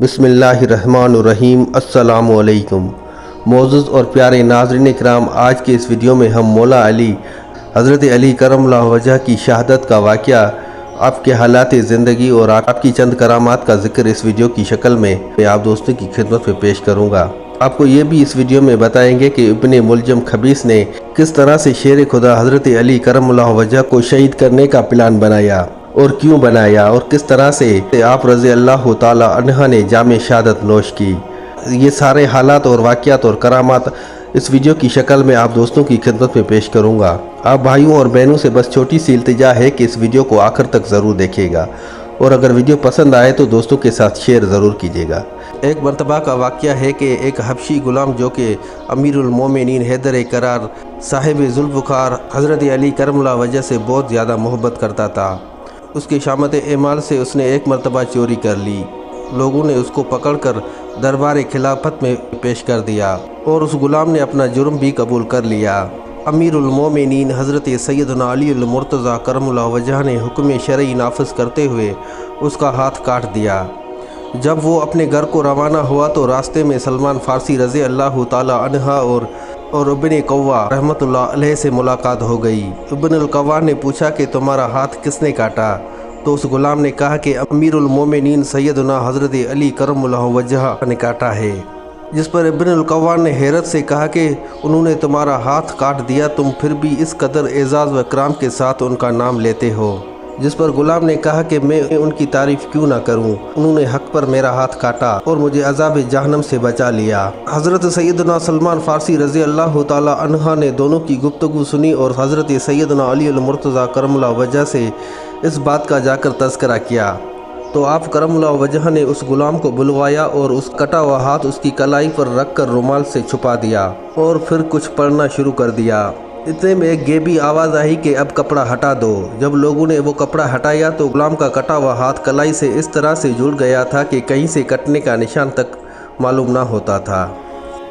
بسم اللہ الرحمن الرحیم۔ السلام علیکم معزز اور پیارے ناظرین اکرام، آج کے اس ویڈیو میں ہم مولا علی حضرت علی کرم اللہ وجہ کی شہادت کا واقعہ، آپ کے حالات زندگی اور آپ کی چند کرامات کا ذکر اس ویڈیو کی شکل میں آپ دوستوں کی خدمت میں پیش کروں گا۔ آپ کو یہ بھی اس ویڈیو میں بتائیں گے کہ ابن ملجم خبیث نے کس طرح سے شیر خدا حضرت علی کرم اللہ وجہ کو شہید کرنے کا پلان بنایا اور کیوں بنایا، اور کس طرح سے آپ رضی اللہ تعالی عنہ نے جام شہادت نوش کی۔ یہ سارے حالات اور واقعات اور کرامات اس ویڈیو کی شکل میں آپ دوستوں کی خدمت میں پیش کروں گا۔ آپ بھائیوں اور بہنوں سے بس چھوٹی سی التجا ہے کہ اس ویڈیو کو آخر تک ضرور دیکھیے گا، اور اگر ویڈیو پسند آئے تو دوستوں کے ساتھ شیئر ضرور کیجیے گا۔ ایک مرتبہ کا واقعہ ہے کہ ایک حبشی غلام جو کہ امیر المومنین حیدر کرار صاحب ذوالفقار حضرت علی کرم اللہ وجہ سے بہت زیادہ محبت کرتا تھا، اس کے شامت اعمال سے اس نے ایک مرتبہ چوری کر لی۔ لوگوں نے اس کو پکڑ کر دربار خلافت میں پیش کر دیا اور اس غلام نے اپنا جرم بھی قبول کر لیا۔ امیر المومنین حضرت سیدنا علی المرتضیٰ کرم اللہ وجہ نے حکم شرعی نافذ کرتے ہوئے اس کا ہاتھ کاٹ دیا۔ جب وہ اپنے گھر کو روانہ ہوا تو راستے میں سلمان فارسی رضی اللہ تعالی عنہ اور ابن قوا رحمۃ اللہ علیہ سے ملاقات ہو گئی۔ ابن القوا نے پوچھا کہ تمہارا ہاتھ کس نے کاٹا؟ تو اس غلام نے کہا کہ امیر المومنین سیدنا حضرت علی کرم اللہ وجہ نے کاٹا ہے، جس پر ابن القوا نے حیرت سے کہا کہ انہوں نے تمہارا ہاتھ کاٹ دیا، تم پھر بھی اس قدر اعزاز و اکرام کے ساتھ ان کا نام لیتے ہو؟ جس پر غلام نے کہا کہ میں ان کی تعریف کیوں نہ کروں، انہوں نے حق پر میرا ہاتھ کاٹا اور مجھے عذاب جہنم سے بچا لیا۔ حضرت سیدنا سلمان فارسی رضی اللہ تعالی عنہ نے دونوں کی گفتگو سنی اور حضرت سیدنا علی المرتضیٰ کرم اللہ وجہ سے اس بات کا جا کر تذکرہ کیا، تو آپ کرم اللہ وجہ نے اس غلام کو بلوایا اور اس کٹا ہوا ہاتھ اس کی کلائی پر رکھ کر رومال سے چھپا دیا اور پھر کچھ پڑھنا شروع کر دیا۔ اتنے میں ایک غیبی آواز آئی کہ اب کپڑا ہٹا دو۔ جب لوگوں نے وہ کپڑا ہٹایا تو غلام کا کٹا ہوا ہاتھ کلائی سے اس طرح سے جڑ گیا تھا کہ کہیں سے کٹنے کا نشان تک معلوم نہ ہوتا تھا۔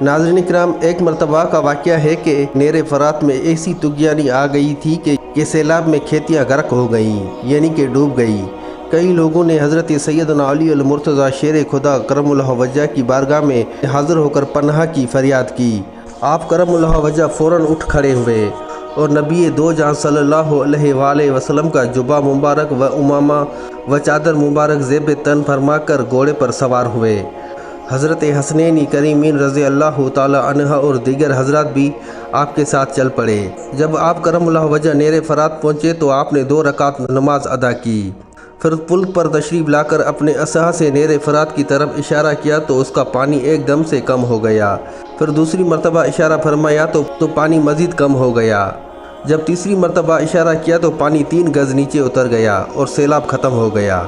ناظرین اکرام، ایک مرتبہ کا واقعہ ہے کہ نیر فرات میں ایسی طغیانی آ گئی تھی کہ سیلاب میں کھیتیاں غرق ہو گئیں، یعنی کہ ڈوب گئی۔ کئی لوگوں نے حضرت سیدنا علی المرتضیٰ شیر خدا کرم اللہ وجہ کی بارگاہ میں حاضر ہو کر پناہ کی فریاد کی۔ آپ کرم اللہ وجہ فوراً اٹھ کھڑے ہوئے اور نبی دو جہاں صلی اللہ علیہ وآلہ وسلم کا جبہ مبارک و امامہ و چادر مبارک زیب تن فرما کر گھوڑے پر سوار ہوئے۔ حضرت حسنین کریمین رضی اللہ تعالی عنہ اور دیگر حضرات بھی آپ کے ساتھ چل پڑے۔ جب آپ کرم اللہ وجہ نیر فرات پہنچے تو آپ نے 2 رکعت نماز ادا کی، پھر پل پر تشریف لا کر اپنے عصا سے نیر فرات کی طرف اشارہ کیا تو اس کا پانی ایک دم سے کم ہو گیا، پھر دوسری مرتبہ اشارہ فرمایا تو پانی مزید کم ہو گیا، جب تیسری مرتبہ اشارہ کیا تو پانی 3 گز نیچے اتر گیا اور سیلاب ختم ہو گیا۔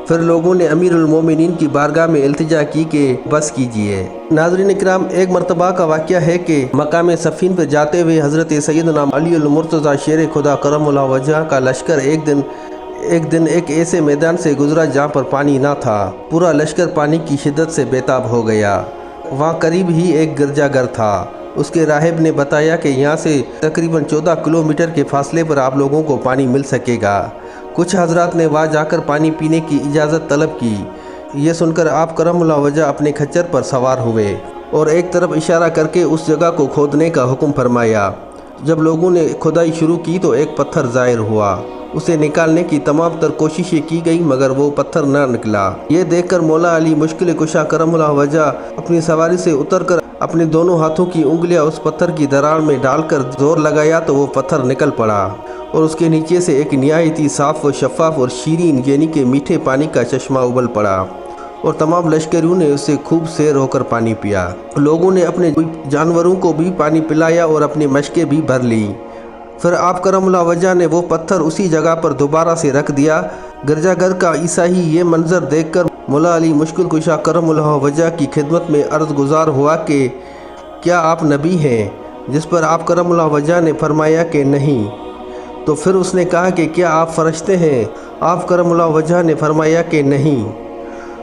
پھر لوگوں نے امیر المومنین کی بارگاہ میں التجا کی کہ بس کیجئے۔ ناظرین اکرام، ایک مرتبہ کا واقعہ ہے کہ مقام صفین پر جاتے ہوئے حضرت سیدنا علی المرتضیٰ شیر خدا کرم اللہ وجہ کا لشکر ایک دن ایک ایسے میدان سے گزرا جہاں پر پانی نہ تھا۔ پورا لشکر پانی کی شدت سے بےتاب ہو گیا۔ وہاں قریب ہی ایک گرجا گھر تھا۔ اس کے راہب نے بتایا کہ یہاں سے تقریباً 14 کلومیٹر کے فاصلے پر آپ لوگوں کو پانی مل سکے گا۔ کچھ حضرات نے وہاں جا کر پانی پینے کی اجازت طلب کی۔ یہ سن کر آپ کرم اللہ وجہ اپنے کھچر پر سوار ہوئے اور ایک طرف اشارہ کر کے اس جگہ کو کھودنے کا حکم فرمایا۔ جب لوگوں نے کھدائی شروع کی تو ایک پتھر ظاہر ہوا۔ اسے نکالنے کی تمام تر کوششیں کی گئی مگر وہ پتھر نہ نکلا۔ یہ دیکھ کر مولا علی مشکل کشا کرم اللہ وجہ اپنی سواری سے اتر کر اپنے دونوں ہاتھوں کی انگلیاں اس پتھر کی دراڑ میں ڈال کر زور لگایا تو وہ پتھر نکل پڑا اور اس کے نیچے سے ایک نہایت ہی صاف و شفاف اور شیرین یعنی کہ میٹھے پانی کا چشمہ ابل پڑا اور تمام لشکریوں نے اس سے خوب سیر ہو کر پانی پیا۔ لوگوں نے اپنے جانوروں کو بھی پانی پلایا اور اپنی مشکیں بھی بھر لیں۔ پھر آپ کرم اللہ وجہ نے وہ پتھر اسی جگہ پر دوبارہ سے رکھ دیا۔ گرجا گھر کا عیسائی یہ منظر دیکھ کر مولا علی مشکل کشا کرم اللہ وجہ کی خدمت میں عرض گزار ہوا کہ کیا آپ نبی ہیں؟ جس پر آپ کرم اللہ وجہ نے فرمایا کہ نہیں۔ تو پھر اس نے کہا کہ کیا آپ فرشتے ہیں؟ آپ کرم اللہ وجہ نے فرمایا کہ نہیں۔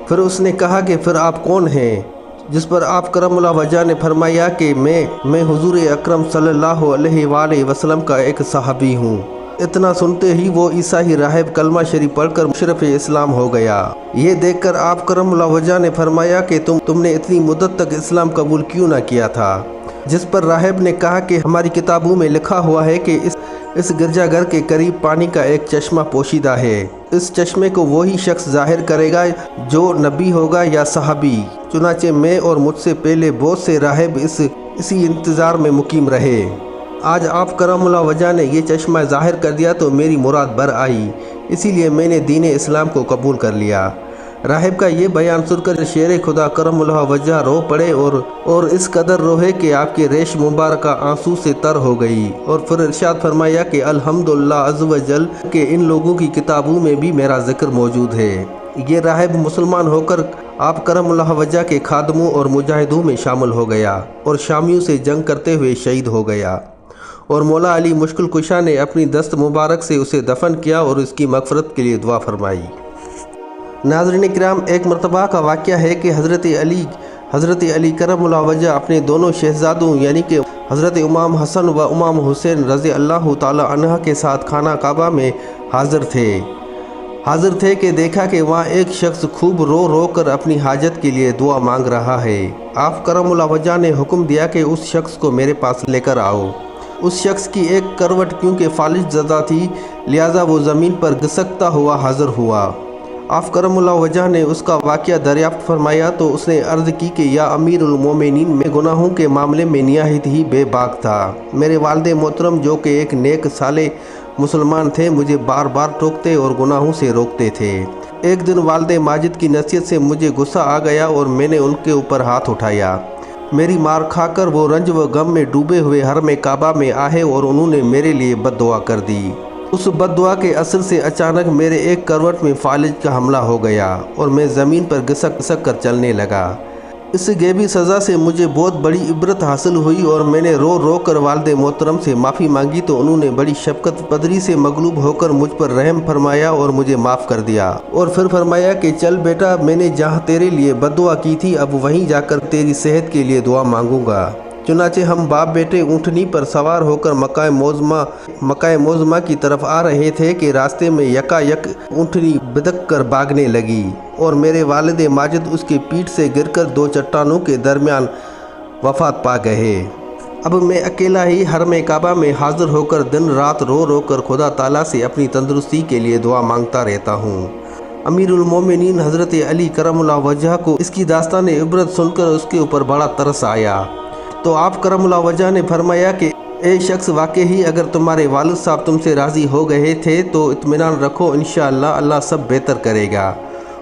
پھر اس نے کہا کہ پھر آپ کون ہیں؟ جس پر آپ کرم اللہ وجہ نے فرمایا کہ میں حضور اکرم صلی اللہ علیہ وآلہ وسلم کا ایک صحابی ہوں۔ اتنا سنتے ہی وہ عیسائی راہب کلمہ شریف پڑھ کر مشرف اسلام ہو گیا۔ یہ دیکھ کر آپ کرم اللہ وجہ نے فرمایا کہ تم نے اتنی مدت تک اسلام قبول کیوں نہ کیا تھا؟ جس پر راہب نے کہا کہ ہماری کتابوں میں لکھا ہوا ہے کہ اس گرجا گھر کے قریب پانی کا ایک چشمہ پوشیدہ ہے۔ اس چشمے کو وہی شخص ظاہر کرے گا جو نبی ہوگا یا صحابی۔ چنانچہ میں اور مجھ سے پہلے بہت سے راہب اسی انتظار میں مقیم رہے۔ آج آپ کرم اللہ وجہ نے یہ چشمہ ظاہر کر دیا تو میری مراد بر آئی، اسی لیے میں نے دین اسلام کو قبول کر لیا۔ راہب کا یہ بیان سن کر شیر خدا کرم اللہ وجہ رو پڑے اور اس قدر روئے کہ آپ کے ریش مبارکہ آنسو سے تر ہو گئی، اور پھر ارشاد فرمایا کہ الحمدللہ عز و جل کہ ان لوگوں کی کتابوں میں بھی میرا ذکر موجود ہے۔ یہ راہب مسلمان ہو کر آپ کرم اللہ وجہ کے خادموں اور مجاہدوں میں شامل ہو گیا اور شامیوں سے جنگ کرتے ہوئے شہید ہو گیا، اور مولا علی مشکل کشا نے اپنی دست مبارک سے اسے دفن کیا اور اس کی مغفرت کے لیے دعا فرمائی۔ ناظرین کرام، ایک مرتبہ کا واقعہ ہے کہ حضرت علی کرم اللہ وجہ اپنے دونوں شہزادوں یعنی کہ حضرت امام حسن و امام حسین رضی اللہ تعالی عنہ کے ساتھ خانہ کعبہ میں حاضر تھے کہ دیکھا کہ وہاں ایک شخص خوب رو رو کر اپنی حاجت کے لیے دعا مانگ رہا ہے۔ آپ کرم اللہ وجہ نے حکم دیا کہ اس شخص کو میرے پاس لے کر آؤ۔ اس شخص کی ایک کروٹ کیونکہ فالج زدہ تھی، لہٰذا وہ زمین پر گھسکتا ہوا حاضر ہوا۔ آپ کرم اللہ وجہ نے اس کا واقعہ دریافت فرمایا تو اس نے عرض کی کہ یا امیر المومنین، میں گناہوں کے معاملے میں نہایت ہی بے باک تھا۔ میرے والد محترم جو کہ ایک نیک صالح مسلمان تھے مجھے بار بار ٹوکتے اور گناہوں سے روکتے تھے۔ ایک دن والد ماجد کی نصیحت سے مجھے غصہ آ گیا اور میں نے ان کے اوپر ہاتھ اٹھایا۔ میری مار کھا کر وہ رنج و غم میں ڈوبے ہوئے حرم کعبہ میں آئے اور انہوں نے میرے لیے بد دعا کر دی۔ اس بد دعا کے اثر سے اچانک میرے ایک کروٹ میں فالج کا حملہ ہو گیا اور میں زمین پر گھسک کر چلنے لگا۔ اس غیبی سزا سے مجھے بہت بڑی عبرت حاصل ہوئی اور میں نے رو رو کر والد محترم سے معافی مانگی تو انہوں نے بڑی شفقت پدری سے مغلوب ہو کر مجھ پر رحم فرمایا اور مجھے معاف کر دیا، اور پھر فرمایا کہ چل بیٹا، میں نے جہاں تیرے لیے بد دعا کی تھی اب وہیں جا کر تیری صحت کے لیے دعا مانگوں گا۔ چنانچہ ہم باپ بیٹے اونٹنی پر سوار ہو کر مکہ معظمہ کی طرف آ رہے تھے کہ راستے میں یکا یک اونٹنی بدک کر بھاگنے لگی اور میرے والد ماجد اس کی پیٹھ سے گر کر دو چٹانوں کے درمیان وفات پا گئے۔ اب میں اکیلا ہی حرم کعبہ میں حاضر ہو کر دن رات رو رو کر خدا تعالیٰ سے اپنی تندرستی کے لیے دعا مانگتا رہتا ہوں۔ امیر المومنین حضرت علی کرم اللہ وجہ کو اس کی داستان عبرت سن کر اس کے اوپر بڑا ترس آیا، تو آپ کرم اللہ وجہ نے فرمایا کہ اے شخص، واقعی اگر تمہارے والد صاحب تم سے راضی ہو گئے تھے تو اطمینان رکھو، انشاءاللہ اللہ سب بہتر کرے گا۔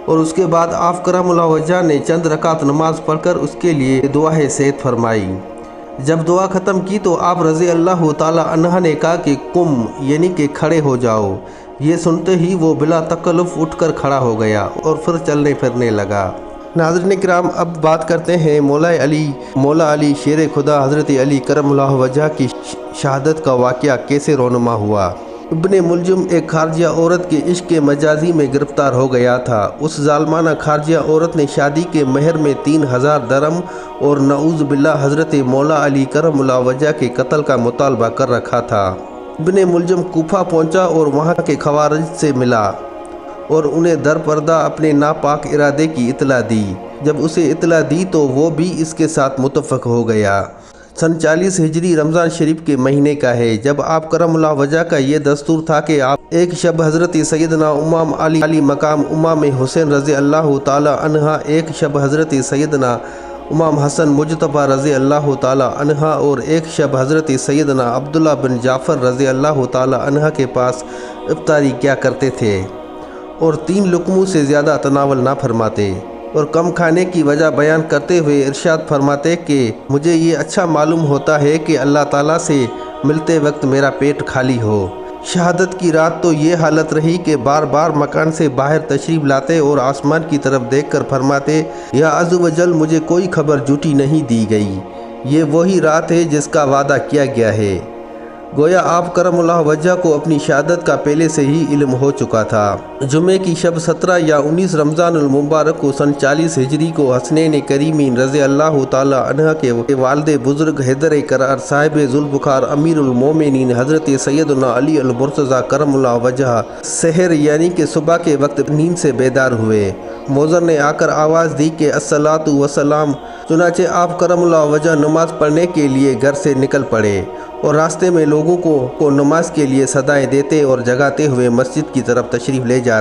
اور اس کے بعد آپ کرم اللہ وجہ نے چند رکعت نماز پڑھ کر اس کے لیے دعا صحت فرمائی۔ جب دعا ختم کی تو آپ رضی اللہ تعالی عنہ نے کہا کہ قم، یعنی کہ کھڑے ہو جاؤ۔ یہ سنتے ہی وہ بلا تکلف اٹھ کر کھڑا ہو گیا اور پھر چلنے پھرنے لگا۔ ناظرین کرام، اب بات کرتے ہیں مولا علی شیر خدا حضرت علی کرم اللہ وجہ کی شہادت کا واقعہ کیسے رونما ہوا۔ ابن ملجم ایک خارجہ عورت کے عشق مجازی میں گرفتار ہو گیا تھا۔ اس ظالمانہ خارجہ عورت نے شادی کے مہر میں 3000 درم اور نعوذ باللہ حضرت مولا علی کرم اللہ وجہ کے قتل کا مطالبہ کر رکھا تھا۔ ابن ملجم کوفہ پہنچا اور وہاں کے خوارج سے ملا اور انہیں در پردہ اپنے ناپاک ارادے کی اطلاع دی۔ جب اسے اطلاع دی تو وہ بھی اس کے ساتھ متفق ہو گیا۔ سن 40 ہجری رمضان شریف کے مہینے کا ہے، جب آپ کرم اللہ وجہ کا یہ دستور تھا کہ آپ ایک شب حضرت سیدنا امام علی مقام امام حسین رضی اللہ تعالی عنہ، ایک شب حضرت سیدنا امام حسن مجتبیٰ رضی اللہ تعالی عنہ اور ایک شب حضرت سیدنا عبداللہ بن جعفر رضی اللہ تعالی عنہ کے پاس افطاری کیا کرتے تھے اور 3 لقموں سے زیادہ تناول نہ فرماتے، اور کم کھانے کی وجہ بیان کرتے ہوئے ارشاد فرماتے کہ مجھے یہ اچھا معلوم ہوتا ہے کہ اللہ تعالیٰ سے ملتے وقت میرا پیٹ خالی ہو۔ شہادت کی رات تو یہ حالت رہی کہ بار بار مکان سے باہر تشریف لاتے اور آسمان کی طرف دیکھ کر فرماتے یا عز و جل مجھے کوئی خبر جھوٹی نہیں دی گئی، یہ وہی رات ہے جس کا وعدہ کیا گیا ہے۔ گویا آپ کرم اللہ وجہ کو اپنی شہادت کا پہلے سے ہی علم ہو چکا تھا۔ جمعے کی شب 17 یا 19 رمضان المبارک کو سن 40 ہجری کو حسنین کریمین رضی اللہ تعالی عنہ کے والد بزرگ حیدر قرار صاحب ذوالفقار امیر المومنین حضرت سیدنا علی المرتضیٰ کرم اللہ وجہ سحر یعنی کہ صبح کے وقت نیند سے بیدار ہوئے۔ مؤذن نے آ کر آواز دی کہ الصلاۃ والسلام، چنانچہ آپ کرم اللہ وجہ نماز پڑھنے کے لیے گھر سے نکل پڑے اور راستے میں لوگوں کو نماز کے لیے صدائیں دیتے اور جگاتے ہوئے مسجد کی طرف تشریف لے جا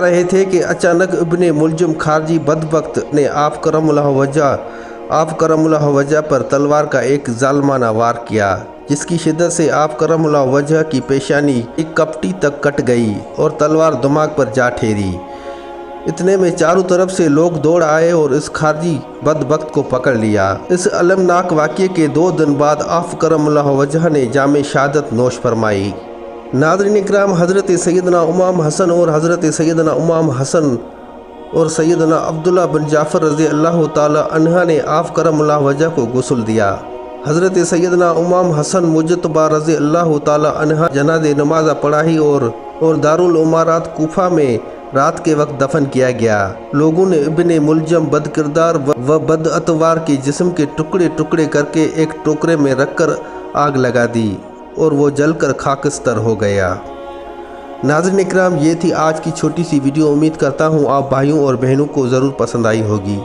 رہے تھے کہ اچانک ابن ملجم خارجی بدبخت نے آپ کرم اللہ وجہ پر تلوار کا ایک ظالمانہ وار کیا، جس کی شدت سے آپ کرم اللہ وجہ کی پیشانی ایک کپٹی تک کٹ گئی اور تلوار دماغ پر جا ٹھہری۔ اتنے میں چاروں طرف سے لوگ دوڑ آئے اور اس خارجی بدبخت کو پکڑ لیا۔ اس المناک واقعے کے 2 دن بعد آپ کرم اللہ وجہ نے جام شہادت نوش فرمائی۔ ناظرین اکرام، حضرت سیدنا امام حسن اور حضرت سیدنا امام حسن اور سیدنا عبداللہ بن جعفر رضی اللہ تعالی عنہ نے آپ کرم اللہ وجہ کو غسل دیا۔ حضرت سیدنا امام حسن مجتبی رضی اللہ تعالی عنہ جنازہ نماز پڑھائی اور دارالامارات کوفہ میں رات کے وقت دفن کیا گیا۔ لوگوں نے ابن ملجم بد کردار و بد اتوار کے جسم کے ٹکڑے ٹکڑے کر کے ایک ٹوکرے میں رکھ کر آگ لگا دی اور وہ جل کر خاکستر ہو گیا۔ ناظرین اکرام، یہ تھی آج کی چھوٹی سی ویڈیو۔ امید کرتا ہوں آپ بھائیوں اور بہنوں کو ضرور پسند آئی ہوگی۔